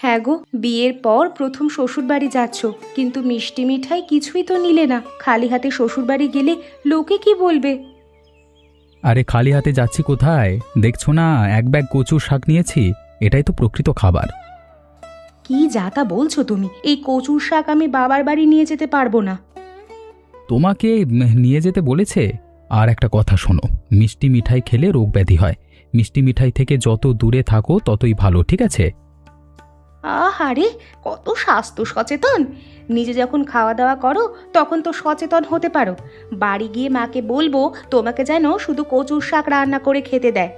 হ্যাঁ গো, বিয়ের পর প্রথম শ্বশুরবাড়ি যাচ্ছ, কিন্তু মিষ্টি মিঠাই কিছুই তো নিলে না। খালি হাতে শ্বশুরবাড়ি গেলে লোকে কি বলবে? আরে খালি হাতে যাচ্ছি কোথায়? দেখছো না, এক ব্যাগ কচুর শাক নিয়েছি। এটাই তো প্রকৃত খাবার। কি যা তা বলছো তুমি? এই কচুর শাক আমি বাবার বাড়ি নিয়ে যেতে পারবো না। তোমাকে নিয়ে যেতে বলেছে? আর একটা কথা শোনো, মিষ্টি মিঠাই খেলে রোগ ব্যাধি হয়। মিষ্টি মিঠাই থেকে যত দূরে থাকো ততই ভালো, ঠিক আছে? আহারে, কত স্বাস্থ্য সচেতন! নিজে যখন খাওয়া দাওয়া করো তখন তো সচেতন হতে পারো। বাড়ি গিয়ে মাকে বলবো তোমাকে যেন শুধু কচুর শাক রান্না করে খেতে দেয়।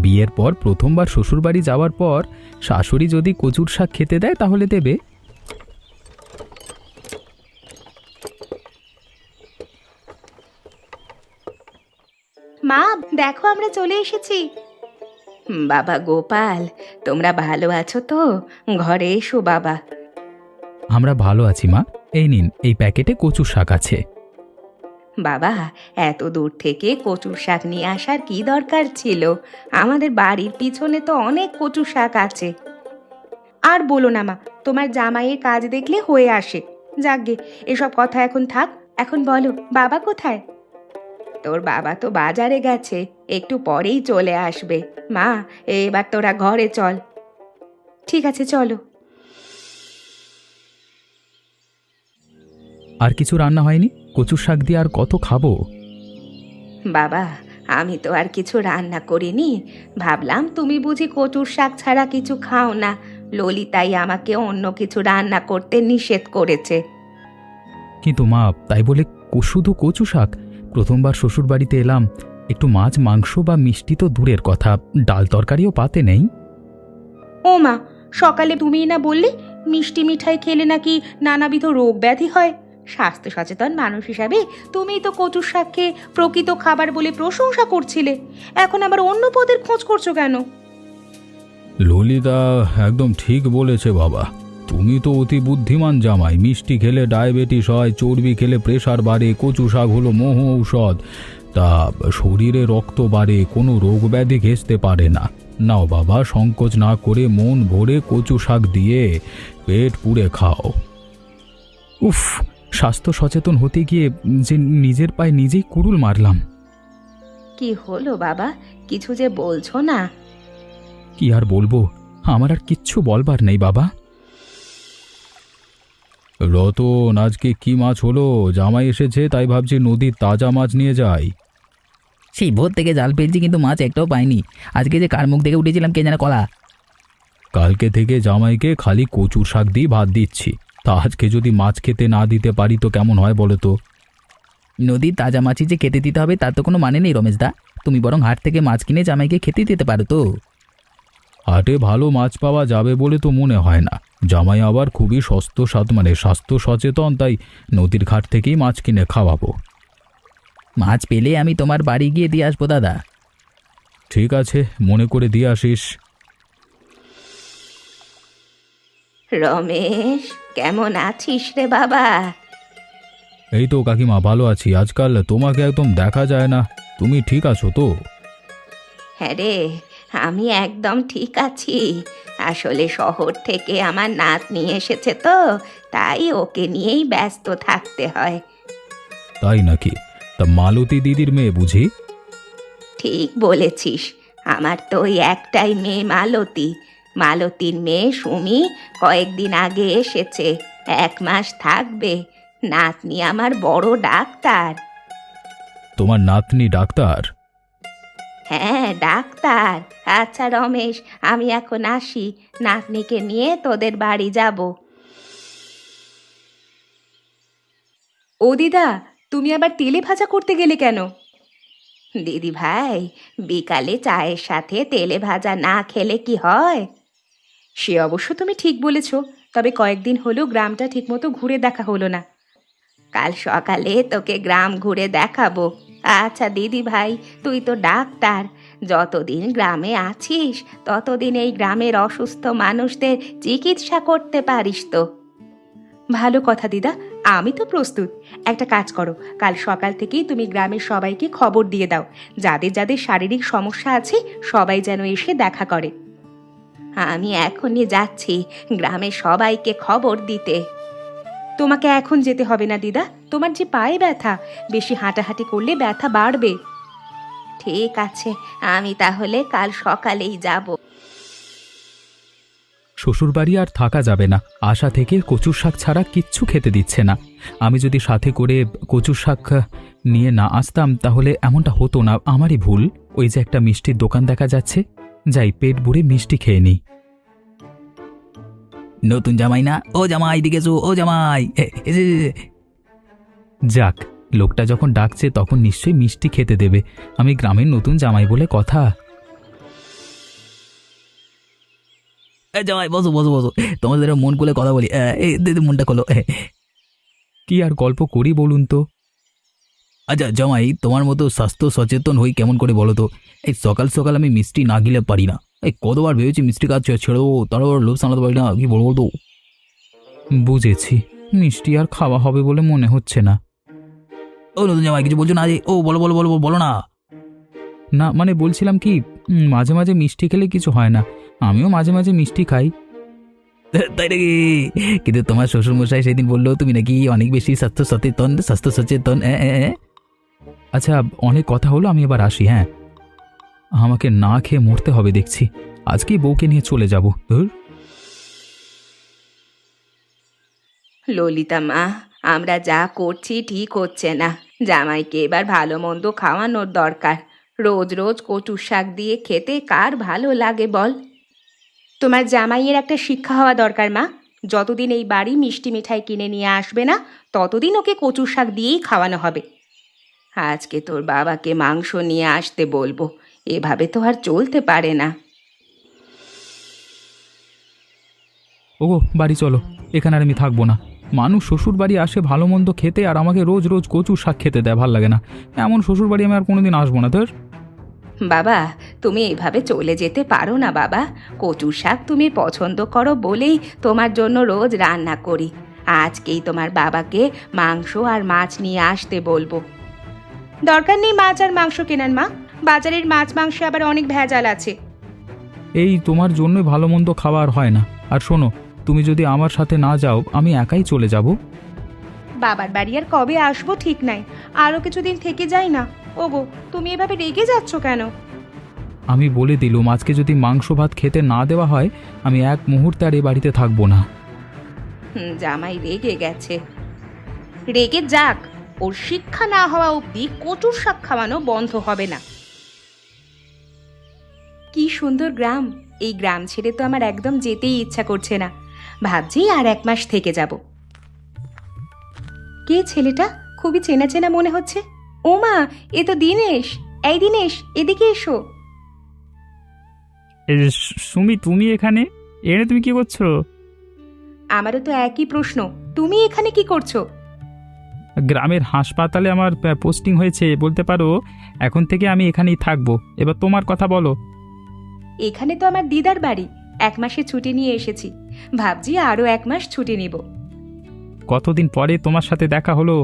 বিয়ের পর প্রথমবার শ্বশুরবাড়ি যাওয়ার পর শাশুড়ি যদি কচুর শাক খেতে দেয় তাহলে দেবে। মা, দেখো আমরা চলে এসেছি। বাবা গোপাল, তোমরা ভালো আছো তো? ঘরে এসো বাবা। আমরা ভালো আছি মা। এই নিন, এই প্যাকেটে কচুর শাক আছে। বাবা, এত দূর থেকে কচুর শাক নিয়ে আসার কি দরকার ছিল? আমাদের বাড়ির পিছনে তো অনেক কচুর শাক আছে। আর বলো না মা, তোমার জামাইয়ের কাজ দেখলে হয়ে আসে। যাকগে, এসব কথা এখন থাক। এখন বলো, বাবা কোথায়? তোর বাবা তো বাজারে গেছে, একটু পরেই চলে আসবে। মা, এবার তোরা ঘরে চল। ঠিক আছে, চলো। আর কিছু রান্না হয়নি? কচুর শাক দিয়ে আর কত খাবো? বাবা, আমি তো আর কিছু রান্না করিনি। ভাবলাম তুমি বুঝি কচুর শাক ছাড়া কিছু খাও না। ললিতাই আমাকে অন্য কিছু রান্না করতে নিষেধ করেছে। কিন্তু মা, তাই বলে শুধু কচু শাক? প্রথমবার শ্বশুরবাড়িতে এলাম, একটু মাছ মাংস বা মিষ্টি তো দূরের কথা, ডাল তরকারিও পাতে নেই। ও মা, সকালে তুমিই না বললে মিষ্টি মিঠাই খেলে নাকি নানাবিধ রোগ ব্যাধি হয়? স্বাস্থ্য সচেতন মানুষ হিসাবে তুমিই তো কচুর শাককে প্রকৃত খাবার বলে প্রশংসা করছিলে। এখন আবার অন্য পদের খোঁজ করছো কেন? ললিতা একদম ঠিক বলেছে বাবা। তুমি তো অতি বুদ্ধিমান জামাই। মিষ্টি খেলে ডায়াবেটিস হয়, চর্বি খেলে প্রেশার বাড়ে, কচু শাক হলো মহ ঔষধ। তা শরীরে রক্ত বাড়ে, কোনো রোগ ব্যাধি ঘেঁষতে পারে না। নাও বাবা, সংকোচ না করে মন ভরে কচু শাক দিয়ে পেট পুড়ে খাও। উফ, স্বাস্থ্য সচেতন হতে গিয়ে যে নিজের পায়ে নিজেই কুড়ুল মারলাম। কি হলো বাবা, কিছু যে বলছো না? কি আর বলবো, আমার আর কিচ্ছু বলবার নেই বাবা। রতন, আজকে কি মাছ হলো? জামাই এসেছে তাই ভাবছি নদীর তাজা মাছ নিয়ে যাই। সেই ভোর থেকে জাল ফেলছি কিন্তু মাছ একটাও পাইনি। আজকে যে কার মুখ দেখে উঠেছিলাম কে জানে কলা। কালকে থেকে জামাইকে খালি কচুর শাক দিয়ে ভাত দিচ্ছি, তা আজকে যদি মাছ খেতে না দিতে পারি তো কেমন হয় বলো তো? নদীর তাজা মাছই যে খেতে দিতে হবে তার তো কোনো মানে নেই রমেশ দা। তুমি বরং হাট থেকে মাছ কিনে জামাইকে খেতে দিতে পারো তো। হাটে ভালো মাছ পাওয়া যাবে বলে তো মনে হয় না। জামাই আবার খুবই স্বাস্থ্য সচেতন, তাই নদীর ঘাট থেকেই মাছ কিনে খাওয়াবো। মাছ পেলে আমি তোমার বাড়ি গিয়ে দিয়ে আসবো দাদা। ঠিক আছে, মনে করে দিয়ে আসিস। রমেশ, কেমন আছিস রে বাবা? এই তো কাকিমা, ভালো আছি। আজকাল তোমাকে একদম দেখা যায় না। তুমি ঠিক আছো তো? হ্যাঁ রে, আমি একদম ঠিক আছি। আসলে শহর থেকে আমার নাতনি এসেছে তো, তাই ওকে নিয়েই ব্যস্ত থাকতে হয়। তাই নাকি? তা মালতী দিদির মেয়ে বুঝি? ঠিক বলেছিস, আমার তো ওই একটাই মেয়ে মালতী। মালতীর মেয়ে সুমি কয়েকদিন আগে এসেছে, 1 মাস থাকবে। নাতনি আমার বড় ডাক্তার। তোমার নাতনি ডাক্তার? হ্যাঁ, ডাক্তার। আচ্ছা রমেশ, আমি এখন আসি, নাতনিকে নিয়ে তোদের বাড়ি যাব। ও দিদা, তুমি আবার তেলে ভাজা করতে গেলে কেন? দিদি ভাই, বিকালে চায়ের সাথে তেলে ভাজা না খেলে কি হয়? সে অবশ্য তুমি ঠিক বলেছ, তবে কয়েকদিন হলো গ্রামটা ঠিকমতো ঘুরে দেখা হলো না। কাল সকালে তোকে গ্রাম ঘুরে দেখাবো। আচ্ছা দিদি ভাই, তুই তো ডাক্তার, যতদিন গ্রামে আছিস ততদিন এই গ্রামের অসুস্থ মানুষদের চিকিৎসা করতে পারিস তো। ভালো কথা দিদা, আমি তো প্রস্তুত। একটা কাজ করো, কাল সকাল থেকেই তুমি গ্রামের সবাইকে খবর দিয়ে দাও, যাদের যাদের শারীরিক সমস্যা আছে সবাই যেন এসে দেখা করে। আমি এখনই যাচ্ছি গ্রামের সবাইকে খবর দিতে। তোমাকে এখন যেতে হবে না দিদা, তোমার যে পায়ে ব্যথা, বেশি হাঁটাহাঁটি করলে ব্যথা বাড়বে। ঠিক আছে, আমি তাহলে কাল সকালেই যাব। শ্বশুরবাড়ি আর থাকা যাবে না, আশা থেকে কচুর শাক ছাড়া কিচ্ছু খেতে দিচ্ছে না। আমি যদি সাথে করে কচুর শাক নিয়ে না আসতাম তাহলে এমনটা হতো না, আমারই ভুল। ওই যে একটা মিষ্টির দোকান দেখা যাচ্ছে, যাই পেট ভরে মিষ্টি খেয়ে নিই। নতুন জামাই না? ও জামাই দিকে এসো, ও জামাই যাক, লোকটা যখন ডাকছে তখন নিশ্চয়ই মিষ্টি খেতে দেবে। আমি গ্রামের নতুন জামাই বলে কথা। জামাই বসো বসো বসো, তোমাদের মন খুলে কথা বলি। মনটা খোলো। কি আর গল্প করি বলুন তো? আচ্ছা জামাই, তোমার মতো স্বাস্থ্য সচেতন হই কেমন করে বলো তো? এই সকাল সকাল আমি মিষ্টি না গিলে পারি না। এই কতবার ভেবেছি মিষ্টি কাজ ছেড়ে দেবো, তারপর লোভ সামলাতে পারি না, কি বলবো তো? বুঝেছি, মিষ্টি আর খাওয়া হবে বলে মনে হচ্ছে না। ও নতুন জামাই কিছু বলছো না যে? ও বলো বলো বলো বলো না। না মানে বলছিলাম কি, মাঝে মাঝে মিষ্টি খেলে কিছু হয় না, আমিও মাঝে মাঝে মিষ্টি খাই। তাই নাকি? কিন্তু তোমার শ্বশুরমশাই সেদিন বললো তুমি নাকি অনেক বেশি স্বাস্থ্য সচেতন। আচ্ছা, অনেক কথা হলো, আমি এবার আসি। হ্যাঁ, আমাকে না খেয়ে মরতে হবে দেখছি, আজকেই বউকে নিয়ে চলে যাব। ললিতা মা, আমরা যা করছি ঠিক হচ্ছে না। জামাইকে এবার ভালো মন্দ খাওয়ানোর দরকার। রোজ রোজ কচুর শাক দিয়ে খেতে কার ভালো লাগে বল? তোমার জামাইয়ের একটা শিক্ষা হওয়া দরকার মা। যতদিন এই বাড়ি মিষ্টি মিঠাই কিনে নিয়ে আসবে না, ততদিন ওকে কচুর শাক দিয়েই খাওয়ানো হবে। আজকে তোর বাবাকে মাংস নিয়ে আসতে বলবো, এভাবে তো আর চলতে পারে না। ওগো, বাড়ি চলো, এখানে আর আমি থাকবো না। মানুষ শ্বশুর বাড়ি আসে ভালো মন্দ খেতে, আর আমাকে রোজ রোজ কচুর শাক খেতে দেয়, ভাল লাগে না। এমন শ্বশুর বাড়ি আমি আর কোনোদিন আসবো না। তোর বাবা, তুমি এইভাবে চলে যেতে পারো না বাবা। কচুর শাক তুমি পছন্দ করো বলেই তোমার জন্য রোজ রান্না করি। আজকেই তোমার বাবাকে মাংস আর মাছ নিয়ে আসতে বলবো। দরকার নেই মাছ আর মাংস কেনার মা, বাজারের মাছ মাংসে আবার অনেক ভেজাল আছে। এই তোমার জন্যই ভালো মন্দ খাওয়া আর হয় না। আর শোনো, তুমি যদি আমার সাথে না যাও আমি একাই চলে যাব। বাবার বাড়ি আর কবে আসবো ঠিক নাই, আরও কিছুদিন থেকে যাই না। ওগো, তুমি এভাবে রেগে যাচ্ছ কেন? আমি বলে দিলুম, আজকে যদি মাংস ভাত খেতে না দেওয়া হয় আমি এক মুহূর্তে আর এ বাড়িতে থাকবো না। জামাই রেগে গেছে। রেগে যাক, ওর শিক্ষা না হওয়া অবধি কচুর শাক খাওয়ানো বন্ধ হবে না। কি সুন্দর গ্রাম! এই গ্রাম ছেড়ে তো আমার একদম যেতেই ইচ্ছা করছে না। ভাবছি আর 1 মাস থেকে যাব। কে ছেলেটা? খুবই চেনা চেনা মনে হচ্ছে। ও মা, এ তো দিনেশ। এই দিনেশ, এদিকে এসো। সুমি, তুমি এখানে? এনে তুমি কি করছো? আমারও তো একই প্রশ্ন, তুমি এখানে কি করছো? গ্রামের হাসপাতালে আমার পোস্টিং হয়েছে, বলতে পারো এখন থেকে আমি এখানেই থাকবো। এবার তোমার কথা বলো। এখানে তো আমার দিদার বাড়ি, 1 মাসে ছুটি নিয়ে এসেছি। ভাবছি আরও 1 মাস ছুটি নিব। কতদিন পরে তোমার সাথে দেখা হলো,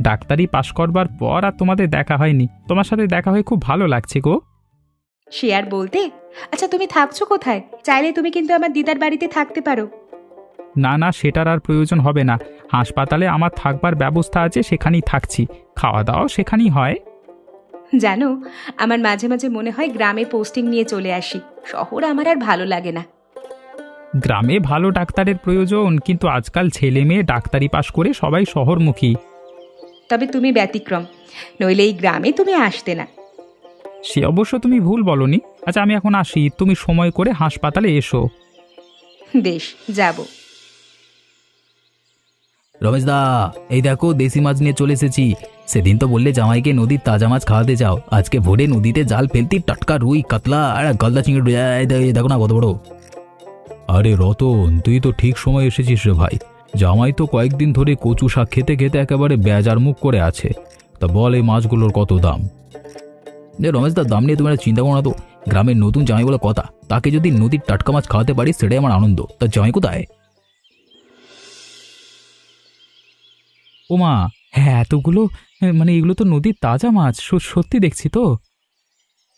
ডাক্তারি পাশ করবার পর আর তোমাদের দেখা হয়নি। তোমার সাথে দেখা হয়ে খুব ভালো লাগছে গো। সে আর বলতে। আচ্ছা, তুমি থাকছো কোথায়? চাইলে তুমি কিন্তু আমার দিদার বাড়িতে থাকতে পারো। না না, সেটার আর প্রয়োজন হবে না। হাসপাতালে আমার থাকবার ব্যবস্থা আছে, সেখানেই থাকছি, খাওয়া দাওয়াও সেখানেই হয়। জানো, আমার মাঝে মাঝে মনে হয় গ্রামে পোস্টিং নিয়ে চলে আসি। শহর আমার আর ভালো লাগে না। গ্রামে ভালো ডাক্তারের প্রয়োজন, কিন্তু আজকাল ছেলে মেয়ে ডাক্তারি পাশ করে সবাই শহরমুখী। তবে তুমি ব্যতিক্রম, নইলে এই গ্রামে তুমি আসতে না। সে অবশ্য তুমি ভুল বলনি। আচ্ছা, আমি এখন আসি, তুমি সময় করে হাসপাতালে এসো। বেশ, যাব। রমেশ দা, এই দেখো দেশি মাছ নিয়ে চলে এসেছি। সেদিন তো বললে জামাইকে নদীর তাজা মাছ খাওয়াতে যাও, আজকে ভোরে নদীতে জাল ফেলতি টাটকা রুই কাতলা আর গলদা চিংড়ি। দেখো না কত বড়। আরে রতন, তুই তো ঠিক সময় এসেছিস রে ভাই। জামাই তো কয়েকদিন ধরে কচু শাক খেতে খেতে একেবারে বেজার মুখ করে আছে। তা বল, এই মাছগুলোর কত দাম? রমেশ দার দাম নিয়ে তুমি চিন্তা করো না তো। গ্রামের নতুন জামাই বলে কথা, তাকে যদি নদীর টাটকা মাছ খাওয়াতে পারি সেটাই আমার আনন্দ। তার জামাই কোথায়? ওমা, হ্যাঁ, এতগুলো, মানে এগুলো তো নদীর তাজা মাছ, সত্যি দেখছি তো।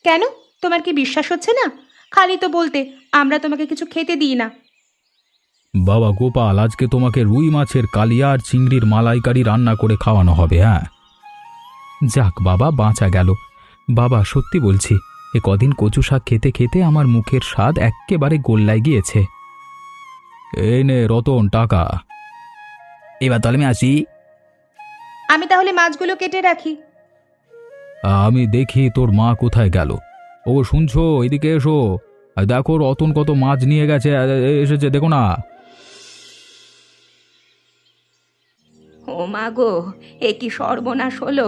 কেন, তোমার কি বিশ্বাস হচ্ছে না? খালি তো বলতে আমরা তোমাকে কিছু খেতে দিই না। বাবা গোপাল, আজকে তোমাকে রুই মাছের কালিয়া আর চিংড়ির মালাইকারি রান্না করে খাওয়ানো হবে। হ্যাঁ, যাক বাবা, বাঁচা গেল। বাবা সত্যি বলছি, এ কদিন কচু শাক খেতে খেতে আমার মুখের স্বাদ এক্কেবারে গোল্লায় গিয়েছে। এই নে রতন টাকা। এবার তাহলে আমি আসি। আমি তাহলে মাছগুলো কেটে রাখি। আমি দেখি তোর মা কোথায় গেল। ও শুনছো, এদিকে এসো। দেখো রতন কত মাছ নিয়ে গেছে, এসেছে দেখো না। ও মা গো, এ কি সর্বনাশ হলো!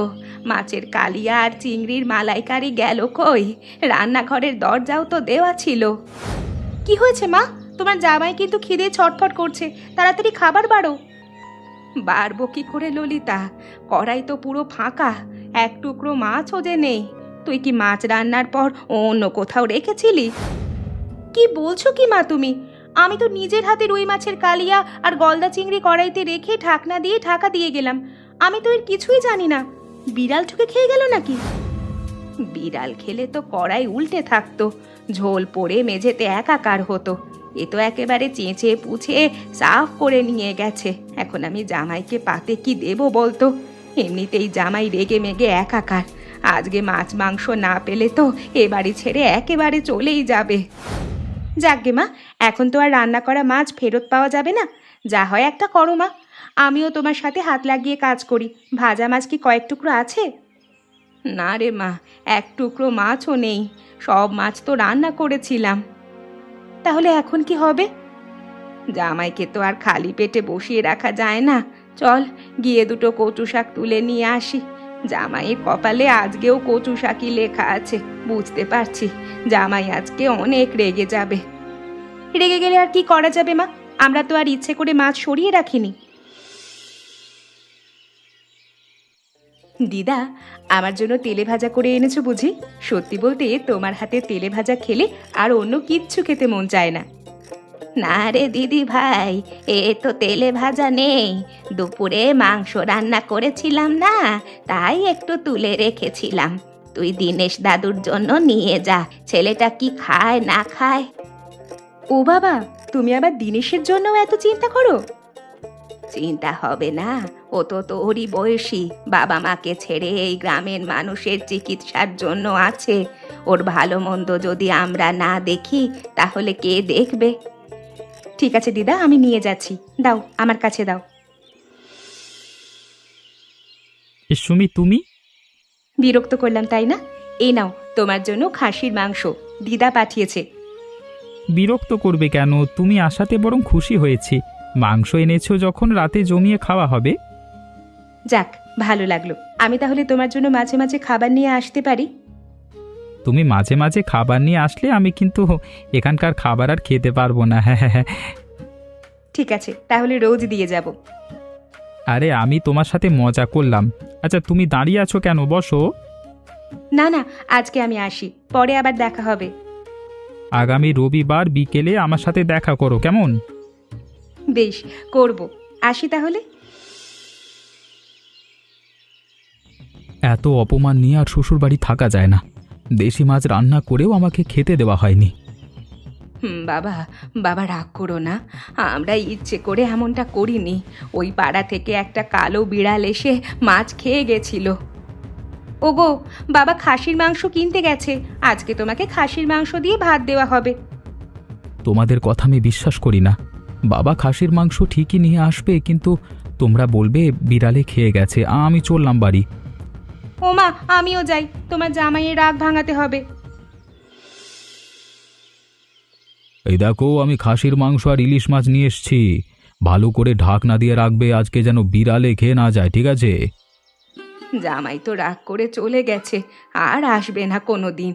মাছের কালিয়া আর চিংড়ির মালাইকারি গেল কই? রান্নাঘরের দরজাও তো দেওয়া ছিল। কি হয়েছে মা? তোমার জামাই কিন্তু খিদে ছটফট করছে, তাড়াতাড়ি খাবার বাড়ো। বাড়বো কি করে ললিতা, কড়াই তো পুরো ফাঁকা, এক টুকরো মাছও যে নেই। তুই কি মাছ রান্নার পর অন্য কোথাও রেখেছিলি? কি বলছো কি মা তুমি? আমি তো নিজের হাতে রুই মাছের কালিয়া আর গলদা চিংড়ি কড়াইতে রেখে ঢাকনা দিয়ে ঢাকা দিয়ে গেলাম। আমি তো এর কিছুই জানি না। বিড়াল ঠুকে খেয়ে গেল নাকি? বিড়াল খেলে তো কড়াই উল্টে থাকতো, ঝোল পড়ে মেঝেতে একাকার হতো। এ তো একেবারে চেঁচে পুছে সাফ করে নিয়ে গেছে। এখন আমি জামাইকে পাতে কি দেবো বলতো? এমনিতেই জামাই রেগে মেগে একাকার। আজকে মাছ মাংস না পেলে তো এ বাড়ি ছেড়ে একেবারে চলেই যাবে। যাকগে মা, এখন তো আর রান্না করা মাছ ফেরত পাওয়া যাবে না। যা হয় একটা করো মা, আমিও তোমার সাথে হাত লাগিয়ে কাজ করি। ভাজা মাছ কি কয়েক টুকরো আছে? না রে মা, এক টুকরো মাছও নেই। সব মাছ তো রান্না করেছিলাম। তাহলে এখন কি হবে? জামাইকে তো আর খালি পেটে বসিয়ে রাখা যায় না। চল গিয়ে দুটো কচু শাক তুলে নিয়ে আসি। জামাইয়ের কপালে আজকেও কচু শাকই লেখা আছে। বুঝতে পারছি জামাই আজকে অনেক রেগে যাবে। রেগে গেলে আর কি করা যাবে মা? আমরা তো আর ইচ্ছে করে মাছ সরিয়ে রাখিনি। দিদা, আমার জন্য তেলে ভাজা করে এনেছো বুঝি? সত্যি বলতে তোমার হাতে তেলে ভাজা খেলে আর অন্য কিচ্ছু খেতে মন চায় না। না রে দিদি ভাই, এ তো তেলে ভাজা নেই। দুপুরে মাংস রান্না করেছিলাম না, তাই একটু তুলে রেখেছিলাম। তুই দিনেশ দাদুর জন্য নিয়ে যা, ছেলেটা কি খায় না খায়। ও বাবা, তুমি আবার দিনেশের জন্য এত চিন্তা করো? চিন্তা হবে না, ও তো তোরই বয়সী। বাবা মাকে ছেড়ে এই গ্রামের মানুষের চিকিৎসার জন্য আছে। ওর ভালো মন্দ যদি আমরা না দেখি তাহলে কে দেখবে? ঠিক আছে দিদা, আমি নিয়ে যাচ্ছি। দাও, আমার কাছে দাও। সুমি, তুমি? বিরক্ত করলাম তাই না? এই নাও, তোমার জন্য খাসির মাংস দিদা পাঠিয়েছে। বিরক্ত করবে কেন? তুমি আসাতে বরং খুশি হয়েছি। মাংস এনেছো যখন রাতে জমিয়ে খাওয়া হবে। যাক, ভালো লাগলো। আমি তাহলে তোমার জন্য মাঝে মাঝে খাবার নিয়ে আসতে পারি? তুমি মাঝে মাঝে খাবার নিয়ে আসলে আমি কিন্তু এখানকার খাবার আর খেতে পারবো না। হ্যাঁ হ্যাঁ হ্যাঁ। ঠিক আছে, তাহলে রোজ দিয়ে যাব। আরে আমি তোমার সাথে মজা করলাম। আচ্ছা তুমি দাঁড়িয়ে আছো কেন? বসো। না না, আজকে আমি আসি, পরে আবার দেখা হবে। আগামী রবিবার বিকেলে আমার সাথে দেখা করো, কেমন? বেশ, করব। আসি তাহলে। এত অপমান নিয়ে আর শ্বশুর বাড়ি থাকা যায় না। দেশি মাছ রান্না করেও আমাকে খেতে দেওয়া হয়নি। বাবা, বাবা রাগ করো না। আমরা ইচ্ছে করে এমনটা করিনি। ওই পাড়া থেকে একটা কালো বিড়াল এসে মাছ খেয়ে গেছিল। ওগো, বাবা খাসির মাংস কিনতে গেছে। আজকে তোমাকে খাসির মাংস দিয়ে ভাত দেওয়া হবে। তোমাদের কথা আমি বিশ্বাস করি না। বাবা খাসির মাংস ঠিকই নিয়ে আসবে, কিন্তু তোমরা বলবে বিড়ালে খেয়ে গেছে। আমি চললাম বাড়ি। ওমা, আমিও যাই, তোমার জামাইয়ের রাগ ভাঙাতে হবে। এই দেখো, আমি খাসির মাংস আর ইলিশ মাছ নিয়ে এসেছি। ভালো করে ঢাকনা দিয়ে রাখবে, আজকে যেন বিড়ালে খেয়ে না যায়, ঠিক আছে? জামাই তো রাগ করে চলে গেছে, আর আসবে না কোনো দিন।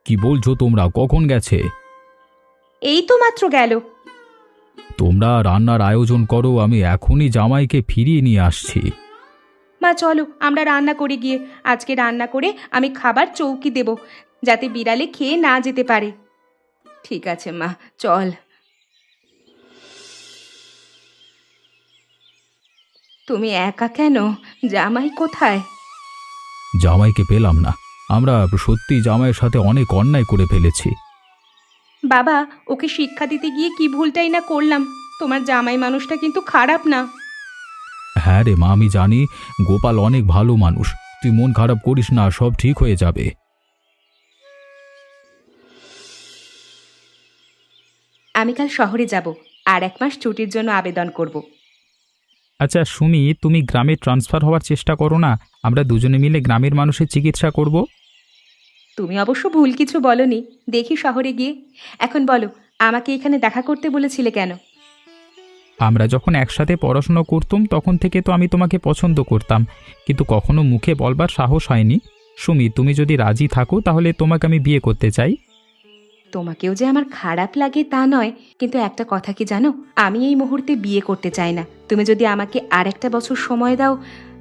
কি বলছো তোমরা? কখন গেছে? এই তো মাত্র গেল। তোমরা রান্নার আয়োজন করো, আমি এখনই জামাইকে ফিরিয়ে নিয়ে আসছি। মা চলো, আমরা রান্না করে গিয়ে আজকে রান্না করে আমি খাবার চৌকি দেব, যাতে বিড়ালে খেয়ে না যেতে পারে। ঠিক আছে মা, চল। তুমি একা কেন? জামাই কোথায়? জামাইকে পেলাম না। আমরা সত্যি জামাইয়ের সাথে অনেক অন্যায় করে ফেলেছি। বাবা, ওকে শিক্ষা দিতে গিয়ে কি ভুলটাই না করলাম। তোমার জামাই মানুষটা কিন্তু খারাপ না। হ্যাঁ রে মা, আমি জানি গোপাল অনেক ভালো মানুষ। তুই মন খারাপ করিস না, সব ঠিক হয়ে যাবে। আমি কাল শহরে যাব, আর 1 মাস ছুটির জন্য আবেদন করব। আচ্ছা সুমি, তুমি গ্রামে ট্রান্সফার হওয়ার চেষ্টা করো না, আমরা দুজনে মিলে গ্রামের মানুষের চিকিৎসা করব। তুমি অবশ্য ভুল কিছু বলনি, দেখি শহরে গিয়ে। এখন বলো, আমাকে এখানে দেখা করতে বলেছিলে কেন? আমরা যখন একসাথে পড়াশোনা করতাম তখন থেকে তো আমি তোমাকে পছন্দ করতাম, কিন্তু কখনো মুখে বলবার সাহস হয়নি। সুমি, তুমি যদি রাজি থাকো তাহলে তোমাকে আমি বিয়ে করতে চাই। তোমাকেও যে আমার খারাপ লাগে তা নয়, কিন্তু একটা কথা কি জানো, আমি এই মুহূর্তে বিয়ে করতে চাই না। তুমি যদি আমাকে আর 1 বছর সময় দাও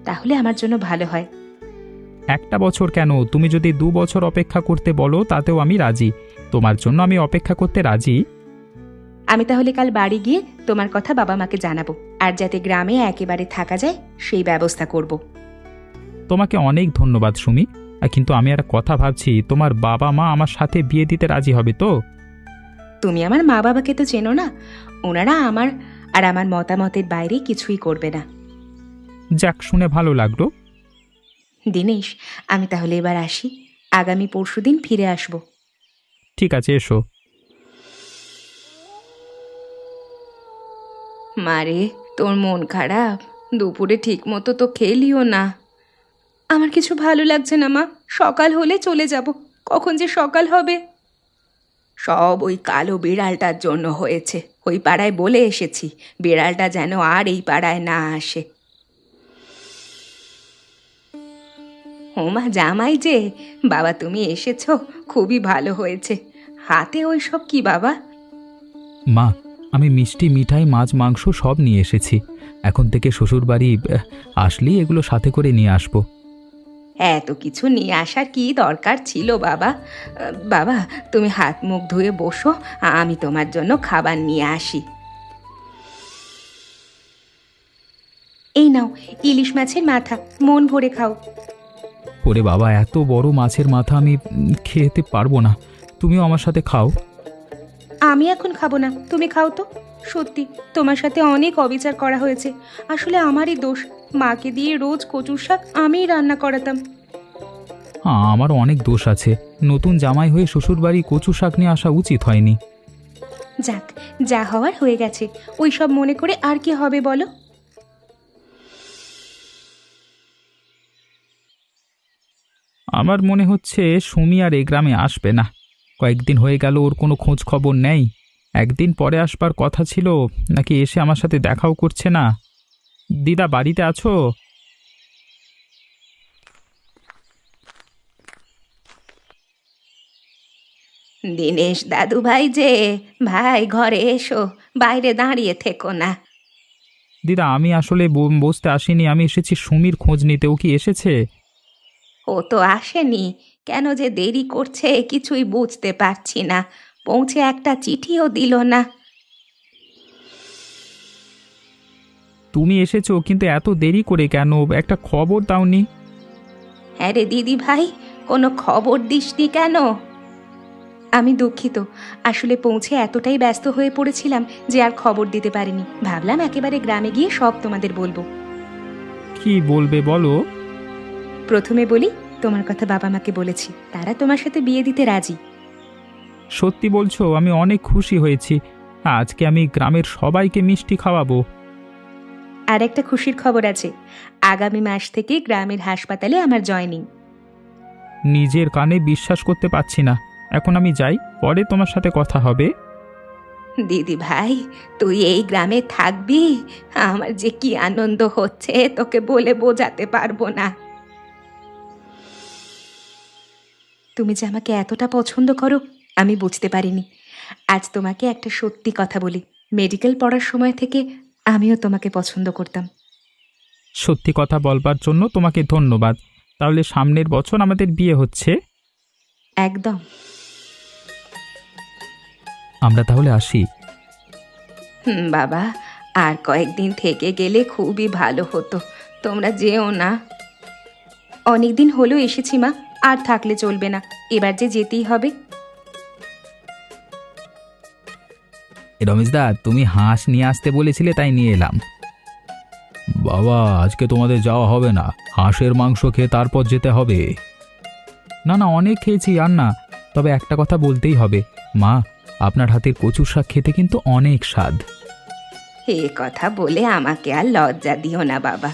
তাহলে আমার জন্য ভালো হয়। 1 বছর কেন, তুমি যদি 2 বছর অপেক্ষা করতে বলো তাতেও আমি রাজি। তোমার জন্য আমি অপেক্ষা করতে রাজি। আমি তাহলে কাল বাড়ি গিয়ে তোমার কথা বাবা মাকে জানাবো, আর যাতে গ্রামে একেবারে থাকা যায় সেই ব্যবস্থা করব। তোমাকে অনেক ধন্যবাদ সুমি, কিন্তু আমি একটা কথা ভাবছি, তোমার বাবা মা আমার সাথে বিয়ে দিতে রাজি হবে তো? তুমি আমার মা বাবাকে তো চেনো না, ওনারা আমার আর আমার মতামতের বাইরে কিছুই করবে না। যাক, শুনে ভালো লাগলো। দিনেশ, আমি তাহলে এবার আসি, আগামী পরশুদিন ফিরে আসব। ঠিক আছে, এসো। মারে, তোর মন খারাপ? দুপুরে ঠিক মতো তো খেলিও না। আমার কিছু ভালো লাগছে না মা, সকাল হলে চলে যাব। কখন যে সকাল হবে? সব ওই কালো বিড়ালটার জন্য হয়েছে। ওই পাড়ায় বলে এসেছি বিড়ালটা যেন আর এই পাড়ায় না আসে। ওমা জামাই যে, বাবা তুমি এসেছো, খুবই ভালো হয়েছে। হাতে ওই সব কি বাবা? মা, আমি মিষ্টি মিঠাই মাছ মাংস সব নিয়ে এসেছি। এখন থেকে শ্বশুর বাড়ি আসলেই এগুলো সাথে করে নিয়ে আসবো। এত কিছু নিয়ে আসার কি দরকার ছিল বাবা? বাবা তুমি হাত মুখ ধুয়ে বসো, আমি তোমার জন্য খাবার নিয়ে আসি। এই নাও ইলিশ মাছের মাথা, মন ভরে খাও। ওরে বাবা, এত বড় মাছের মাথা আমি খেতে পারবো না, তুমিও আমার সাথে খাও। আমি এখন খাবো না, তুমি খাও তো। সত্যি তোমার সাথে অনেক অবিচার করা হয়েছে, আসলে আমারই দোষ। মাকে দিয়ে রোজ কচুর শাক আমিই রান্না করাতাম। আমার অনেক দোষ আছে, নতুন জামাই হয়ে শ্বশুর বাড়ি কচু শাক নিয়ে আসা উচিত হয়নি। যাক, যা হওয়ার হয়ে গেছে, ওই সব মনে করে আর কি হবে বলো? আমার মনে হচ্ছে সুমি আর এই গ্রামে আসবে না। কয়েকদিন হয়ে গেল ওর কোনো খোঁজ খবর নেই। একদিন পরে আসবার কথা ছিল, নাকি এসে আমার সাথে দেখাও করছে না। দিদা, বাড়িতে আছো? দিনেশ দাদু ভাই যে, ভাই ঘরে এসো, বাইরে দাঁড়িয়ে থেকো না। দিদা, আমি আসলে বসতে আসিনি, আমি এসেছি সুমির খোঁজ নিতে। ও কি এসেছে? ও তো আসেনি, কেন যে দেরি করছে কিছুই বুঝতে পারছি না। পৌঁছে একটা চিঠিও দিল না। তুমি এসেছো, কিন্তু এত দেরি করে কেন? একটা খবর দাওনি? হ্যাঁ রে দিদি ভাই, কোনো খবর দিসনি কেন? আমি দুঃখিত, আসলে পৌঁছে এতটাই ব্যস্ত হয়ে পড়েছিলাম যে আর খবর দিতে পারিনি। ভাবলাম একেবারে গ্রামে গিয়ে সব তোমাদের বলবো। কি বলবে বলো? প্রথমে বলি, তোমার কথা বাবা মাকে বলেছি, তারা তোমার সাথে বিয়ে দিতে রাজি। সত্যি বলছো? আমি অনেক খুশি হয়েছি। আজকে আমি গ্রামের সবাইকে মিষ্টি খাওয়াবো। আর একটা খুশির খবর আছে, আগামী মাস থেকে গ্রামের হাসপাতালে আমার জয়েনিং। নিজের কানে বিশ্বাস করতে পারছি না। এখন আমি যাই, পরে তোমার সাথে কথা হবে। দিদি ভাই, তুই এই গ্রামে থাকবি, আমার যে কি আনন্দ হচ্ছে তোকে বলে বোঝাতে পারবো না। তুমি যে আমাকে এতটা পছন্দ করো আমি বুঝতে পারিনি। আজ তোমাকে একটা সত্যি কথা বলি, মেডিকেল পড়ার সময় থেকে আমিও তোমাকে পছন্দ করতাম। সত্যি কথা বলবার জন্য তোমাকে ধন্যবাদ। তাহলে সামনের বছর আমাদের বিয়ে হচ্ছে? একদম। আমরা তাহলে আসি। বাবা, আর কয়েকদিন থেকে গেলে খুবই ভালো হতো। তোমরা যেও না। অনেকদিন হলো এসেছি মা, আর থাকলে চলবে না, এবার যে যেতেই হবে। রমেশদা, তুমি হাঁস নিয়ে আসতে বলেছিলে তাই নিয়ে এলাম। বাবা, আজকে তোমাদের যাওয়া হবে না, হাঁসের মাংস খেয়ে তারপর যেতে হবে। না না, অনেক খেয়েছি আর না। তবে একটা কথা বলতেই হবে, মা, আপনার হাতের কচুর শাক খেতে কিন্তু অনেক স্বাদ। এ কথা বলে আমাকে আর লজ্জা দিও না বাবা।